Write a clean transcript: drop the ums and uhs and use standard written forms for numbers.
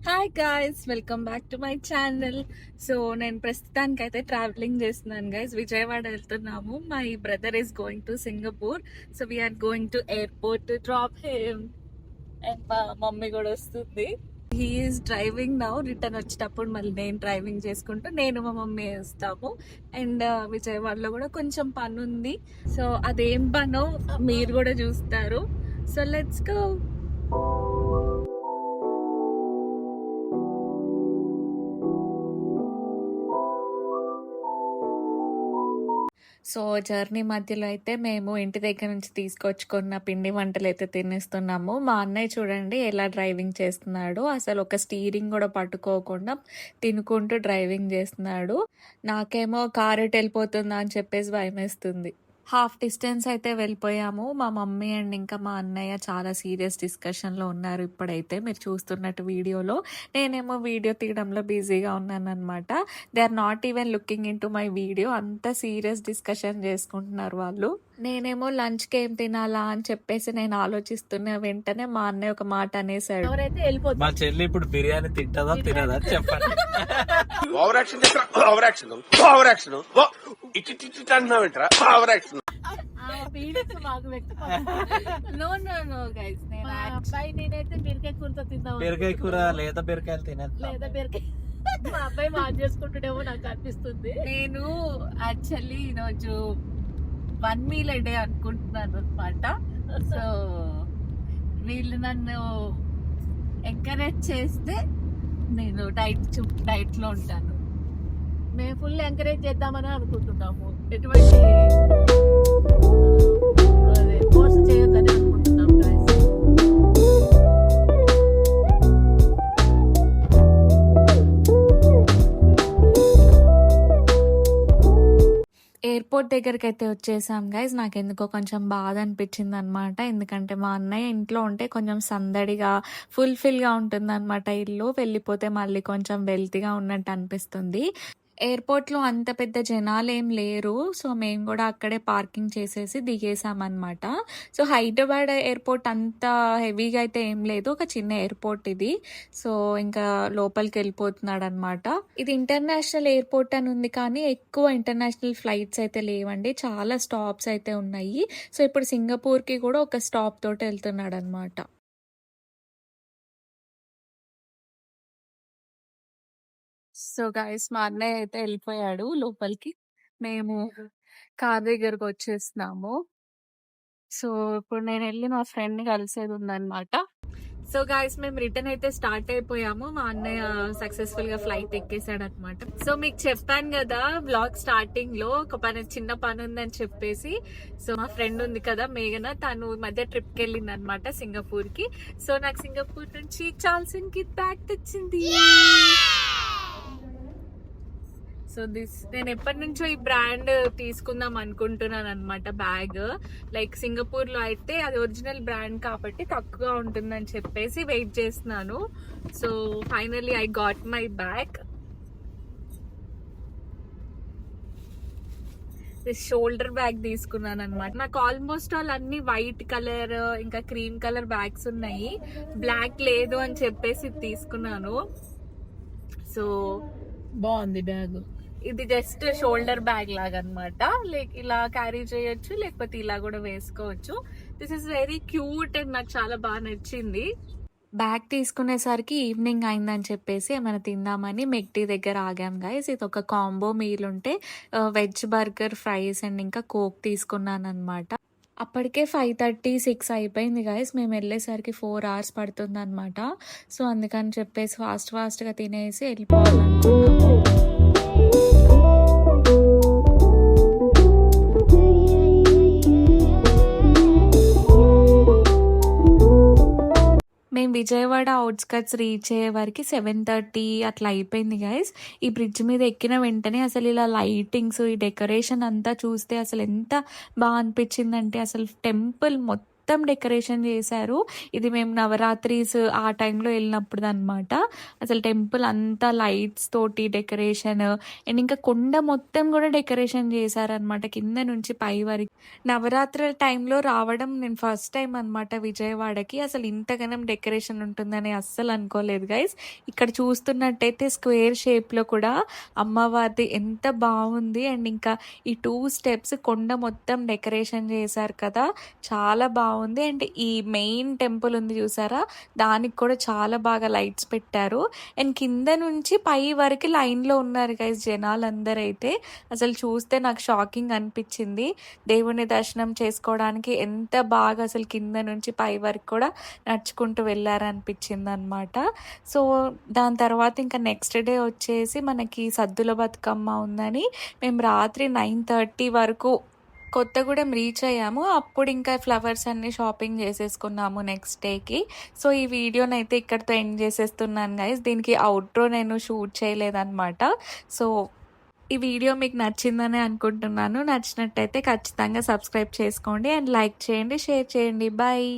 Hi guys, welcome back to my channel. So నేను ప్రస్తుతానికి అయితే ట్రావెలింగ్ చేస్తున్నాను గైస్. విజయవాడ వెళ్తున్నాము. My brother is going to Singapore. So we're going to airport to drop him. And మా mummy కూడా వస్తుంది. He's driving now. Return వచ్చేటప్పుడు మళ్ళీ నేను డ్రైవింగ్ చేసుకుంటూ నేను మా మమ్మీ వస్తాము. అండ్ విజయవాడలో కూడా కొంచెం పని ఉంది. సో అదేం పనో మీరు కూడా చూస్తారు. So let's go. So journey మధ్యలో అయితే మేము ఇంటి దగ్గర నుంచి తీసుకొచ్చుకున్న పిండి వంటలు అయితే తినేస్తున్నాము. మా అన్నయ్య చూడండి ఎలా డ్రైవింగ్ చేస్తున్నాడు. అసలు ఒక స్టీరింగ్ కూడా పట్టుకోకుండా తినుకుంటూ డ్రైవింగ్ చేస్తున్నాడు. నాకేమో కారు ఎటు వెళ్ళిపోతుందా అని చెప్పేసి భయమేస్తుంది. హాఫ్ డిస్టెన్స్ అయితే వెళ్ళిపోయాము. మా మమ్మీ అండ్ ఇంకా మా అన్నయ్య చాలా సీరియస్ డిస్కషన్లో ఉన్నారు. ఇప్పుడైతే మీరు చూస్తున్నట్టు వీడియోలో నేనేమో వీడియో తీయడంలో బిజీగా ఉన్నాను అనమాట. They are not even looking into my video. అంత సీరియస్ డిస్కషన్ చేసుకుంటున్నారు వాళ్ళు. నేనేమో లంచ్కి ఏం తినాలా అని చెప్పేసి నేను ఆలోచిస్తున్న వెంటనే మా అన్నయ్య ఒక మాట అనేసాడు. ఎవరైతే వెళ్ళిపోతుంది మా చెల్లి ఇప్పుడు బిర్యానీ తింటదా తినదా చెప్పండి. Over action over action over action అంటున్నావేంట్రా ఓవర్ యాక్షన్. అబ్బాయి నేనైతే బీరకాయ కూరతో తిందాం. బీరకాయ కూర లేదా బీరకాయలు తినేది లేదా బీరకాయ మా అబ్బాయి మాకు చేసుకుంటుండేమో నాకు అనిపిస్తుంది. నేను యాక్చువల్లీ ఈరోజు 1 meal a day అనుకుంటున్నాను అనమాట. సో వీళ్ళు నన్ను ఎంకరేజ్ చేస్తే నేను డైట్ లో ఉంటాను. మేము ఫుల్ ఎంకరేజ్ చేద్దామని అనుకుంటున్నాము. ఎటువంటి కోర్స్ చేయొద్దని అనుకుంటున్నాం guys. ఎయిర్పోర్ట్ దగ్గరికి అయితే వచ్చేసాం గైజ్. నాకు ఎందుకో కొంచెం బాధ అనిపించింది అనమాట. ఎందుకంటే మా అన్నయ్య ఇంట్లో ఉంటే కొంచెం సందడిగా ఫుల్ఫిల్గా ఉంటుంది అనమాట. ఇల్లు వెళ్ళిపోతే మళ్ళీ కొంచెం వెల్తీగా ఉన్నట్టు అనిపిస్తుంది. ఎయిర్పోర్ట్లో అంత పెద్ద జనాలు ఏం లేరు. సో మేము కూడా అక్కడే పార్కింగ్ చేసేసి దిగేసామన్నమాట. సో హైదరాబాద్ ఎయిర్పోర్ట్ అంత హెవీగా అయితే ఏం లేదు, ఒక చిన్న ఎయిర్పోర్ట్ ఇది. సో ఇంకా లోపలికి వెళ్ళిపోతున్నాడు అనమాట. ఇది ఇంటర్నేషనల్ ఎయిర్పోర్ట్ అని ఉంది, కానీ ఎక్కువ ఇంటర్నేషనల్ ఫ్లైట్స్ అయితే లేవండి. చాలా స్టాప్స్ అయితే ఉన్నాయి. సో ఇప్పుడు సింగపూర్కి కూడా ఒక స్టాప్ తోటి వెళ్తున్నాడు అనమాట. సో గైస్, మా అన్నయ్య అయితే వెళ్ళిపోయాడు లోపలికి. మేము కార్ దగ్గరకు వచ్చేస్తున్నాము. సో ఇప్పుడు నేను వెళ్ళి మా ఫ్రెండ్ ని కలిసేది ఉందన్నమాట. సో గైస్, మేము రిటర్న్ అయితే స్టార్ట్ అయిపోయాము. మా అన్నయ్య సక్సెస్ఫుల్ గా ఫ్లైట్ ఎక్కేసాడు అనమాట. సో మీకు చెప్పాను కదా బ్లాగ్ స్టార్టింగ్ లో, ఒక చిన్న పని ఉందని చెప్పేసి. సో మా ఫ్రెండ్ ఉంది కదా మేఘన, తను మధ్య ట్రిప్ కి వెళ్ళింది అనమాట సింగపూర్ కి. సో నాకు సింగపూర్ నుంచి చాల్సన్ కి బ్యాగ్ తెచ్చింది. సో నేను ఎప్పటి నుంచో ఈ బ్రాండ్ తీసుకుందాం అనుకుంటున్నాను అనమాట. బ్యాగ్ లైక్ సింగపూర్ లో అయితే అది ఒరిజినల్ బ్రాండ్ కాబట్టి తక్కువగా ఉంటుందని చెప్పేసి వెయిట్ చేస్తున్నాను. So finally I got my bag. Shoulder bag తీసుకున్నాను అనమాట. నాకు ఆల్మోస్ట్ ఆల్ అన్ని వైట్ కలర్ ఇంకా క్రీమ్ కలర్ బ్యాగ్స్ ఉన్నాయి. బ్లాక్ లేదు అని చెప్పేసి తీసుకున్నాను. సో బాగుంది బ్యాగ్. ఇది జస్ట్ షోల్డర్ బ్యాగ్ లాగా అనమాట. లైక్ ఇలా క్యారీ చేయొచ్చు, లేకపోతే ఇలా కూడా వేసుకోవచ్చు. This is very cute and నాకు చాలా బాగా నచ్చింది. బ్యాగ్ తీసుకునేసరికి ఈవినింగ్ అయిందని చెప్పేసి ఏమైనా తిందామని మెక్టీ దగ్గర ఆగాం గైస్. ఇది ఒక కాంబో మీల్ ఉంటే వెజ్ బర్గర్, ఫ్రైస్ అండ్ ఇంకా కోక్ తీసుకున్నాను అనమాట. అప్పటికే 5:30, 6 అయిపోయింది గైస్. మేము వెళ్ళేసరికి 4 hours పడుతుంది అనమాట. సో అందుకని చెప్పేసి ఫాస్ట్గా తినేసి వెళ్ళిపోవాలనుకున్నాము. మేము విజయవాడ అవుట్స్కట్స్ రీచ్ అయ్యే వరకు 7:30 అట్లా అయిపోయింది గైస్. ఈ బ్రిడ్జ్ మీద ఎక్కిన వెంటనే అసలు ఇలా లైటింగ్స్, ఈ డెకరేషన్ అంతా చూస్తే అసలు ఎంత బాగా అనిపించిందంటే, అసలు టెంపుల్ మొత్తం మొత్తం డెకరేషన్ చేశారు. ఇది మేము నవరాత్రీస్ ఆ టైంలో వెళ్ళినప్పుడనమాట. అసలు టెంపుల్ అంతా లైట్స్ తోటి డెకరేషన్ అండ్ ఇంకా కొండ మొత్తం కూడా డెకరేషన్ చేశారనమాట కింద నుంచి పై వరకు. నవరాత్రుల టైంలో రావడం నేను ఫస్ట్ టైం అనమాట విజయవాడకి. అసలు ఇంతగానం డెకరేషన్ ఉంటుందని అస్సలు అనుకోలేదు గైస్. ఇక్కడ చూస్తున్నట్టయితే స్క్వేర్ షేప్లో కూడా అమ్మవారిది ఎంత బాగుంది. అండ్ ఇంకా ఈ 2 స్టెప్స్ కొండ మొత్తం డెకరేషన్ చేశారు కదా, చాలా బాగుంది. అండ్ ఈ మెయిన్ టెంపుల్ ఉంది చూసారా, దానికి కూడా చాలా బాగా లైట్స్ పెట్టారు. అండ్ కింద నుంచి పై వరకు లైన్లో ఉన్నారు గైస్ జనాలందరూ. అయితే అసలు చూస్తే నాకు షాకింగ్ అనిపించింది. దేవుని దర్శనం చేసుకోవడానికి ఎంత బాగా అసలు కింద నుంచి పై వరకు కూడా నడుచుకుంటూ వెళ్ళారనిపించింది అనమాట. సో దాని తర్వాత ఇంకా నెక్స్ట్ డే వచ్చేసి మనకి సద్దుల బతుకమ్మ ఉందని మేము రాత్రి 9:30 వరకు కొత్తగూడెం రీచ్ అయ్యాము. అప్పుడు ఇంకా ఫ్లవర్స్ అన్ని షాపింగ్ చేసేసుకున్నాము నెక్స్ట్ డేకి. సో ఈ వీడియోనైతే ఇక్కడితో ఎండ్ చేసేస్తున్నాను గైస్. దీనికి అవుట్రో నేను షూట్ చేయలేదన్నమాట. సో ఈ వీడియో మీకు నచ్చిందని అనుకుంటున్నాను. నచ్చినట్టయితే ఖచ్చితంగా సబ్స్క్రైబ్ చేసుకోండి అండ్ లైక్ చేయండి, షేర్ చేయండి. బాయ్.